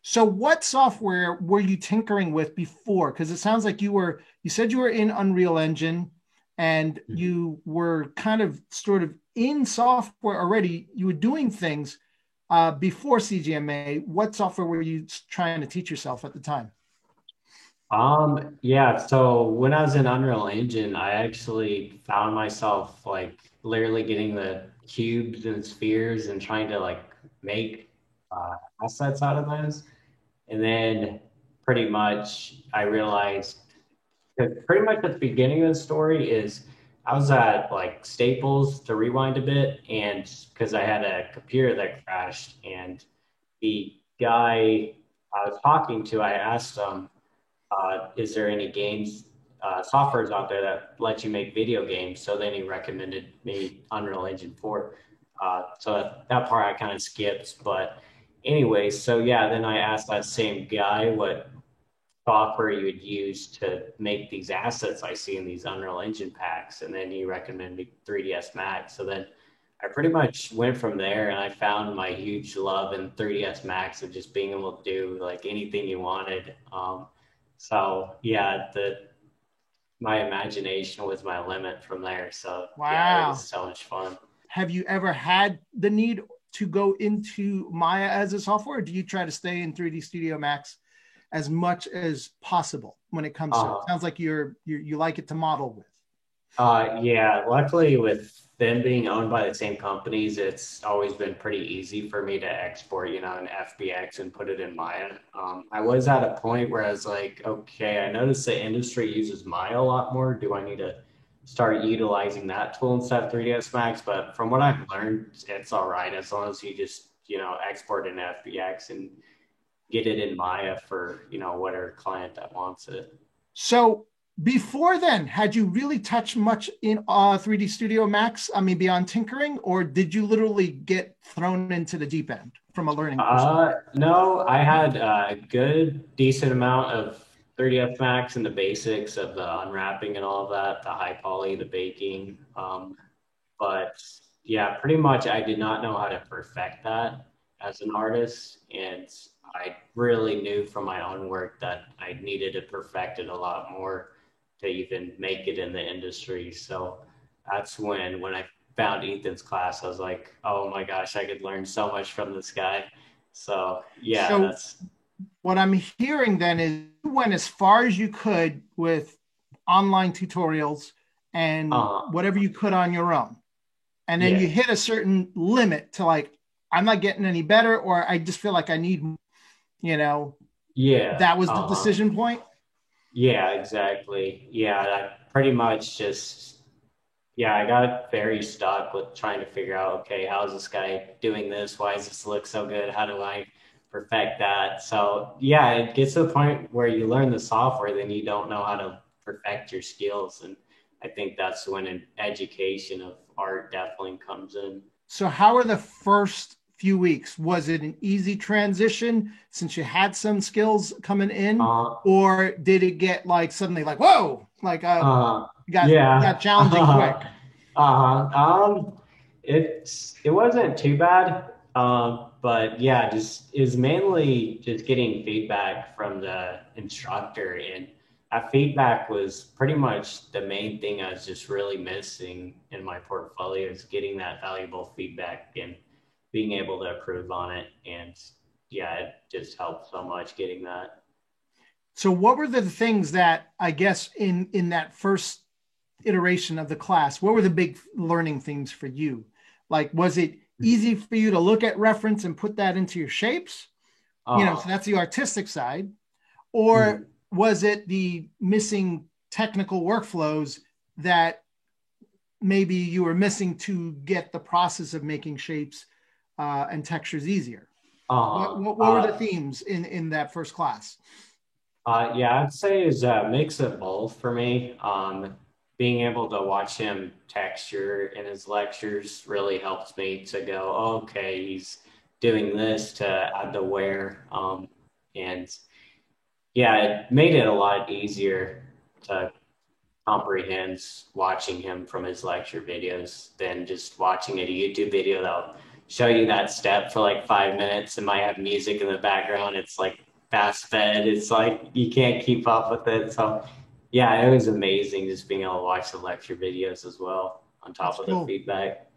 So what software were you tinkering with before? Because it sounds like you said you were in Unreal Engine and Mhm. you were kind of sort of in software already. You were doing things before CGMA. What software were you trying to teach yourself at the time? Yeah, so when I was in Unreal Engine, I actually found myself like literally getting the cubes and spheres and trying to like make uh, assets out of those. And then pretty much I realized that pretty much at the beginning of the story is I was at like Staples to rewind a bit, and because I had a computer that crashed, and the guy I was talking to, I asked him, is there any games, softwares out there that let you make video games? So then he recommended me Unreal Engine 4. So that part I kind of skipped. But anyway, so yeah, then I asked that same guy what software you would use to make these assets I see in these Unreal Engine packs. And then he recommended 3ds Max. So then I pretty much went from there and I found my huge love in 3ds Max of just being able to do like anything you wanted. So yeah, the my imagination was my limit from there. So yeah, it was Wow. so much fun. Have you ever had the need to go into Maya as a software? Or do you try to stay in 3D Studio Max as much as possible when it comes to it? Uh, Sounds like you like it to model with. yeah, luckily with them being owned by the same companies, it's always been pretty easy for me to export, an FBX and put it in Maya. I was at a point where I was like, okay, I noticed the industry uses Maya a lot more. Do I need to start utilizing that tool instead of 3ds Max? But from what I've learned, it's all right as long as you just, export an FBX and get it in Maya for, whatever client that wants it. So before then, had you really touched much in 3D Studio Max? I mean, beyond tinkering, or did you literally get thrown into the deep end from a learning perspective? No, I had a good, decent amount of 3ds Max and the basics of the unwrapping and all of that, the high poly, the baking. But yeah, pretty much I did not know how to perfect that as an artist. And I really knew from my own work that I needed to perfect it a lot more to even make it in the industry. So that's when I found Ethan's class, I was like, oh my gosh, I could learn so much from this guy. So yeah, So that's what I'm hearing then is you went as far as you could with online tutorials and uh whatever you could on your own. And then you yeah. hit a certain limit to like, I'm not getting any better, or I just feel like I need, you know, Yeah. that was the decision point. Yeah, exactly. Yeah, I pretty much just yeah, I got very stuck with trying to figure out, okay, how is this guy doing this? Why does this look so good? How do I perfect that? So yeah, it gets to the point where you learn the software, then you don't know how to perfect your skills. And I think that's when an education of art definitely comes in. So, how are the first few weeks? Was it an easy transition since you had some skills coming in, Uh, or did it get like suddenly like, whoa, like uh, got yeah. challenging quick? It wasn't too bad. But yeah, just is mainly just getting feedback from the instructor, and that feedback was pretty much the main thing I was just really missing in my portfolio is getting that valuable feedback and being able to improve on it. And yeah, it just helped so much getting that. So, what were the things that I guess in that first iteration of the class? What were the big learning things for you? Like, was it easy for you to look at reference and put that into your shapes? So Uh, that's the artistic side. Or mhm. was it the missing technical workflows that maybe you were missing to get the process of making shapes and textures easier? What, uh, what were the uh, themes in that first class? yeah, I'd say is a mix of both for me. Being able to watch him texture in his lectures really helps me to go, "Oh, okay, he's doing this to add the wear. And yeah, it made it a lot easier to comprehend watching him from his lecture videos than just watching a YouTube video that'll show you that step for like 5 minutes and might have music in the background. It's like fast fed. It's like you can't keep up with it. So yeah, it was amazing just being able to watch the lecture videos as well on top That's of the cool. feedback.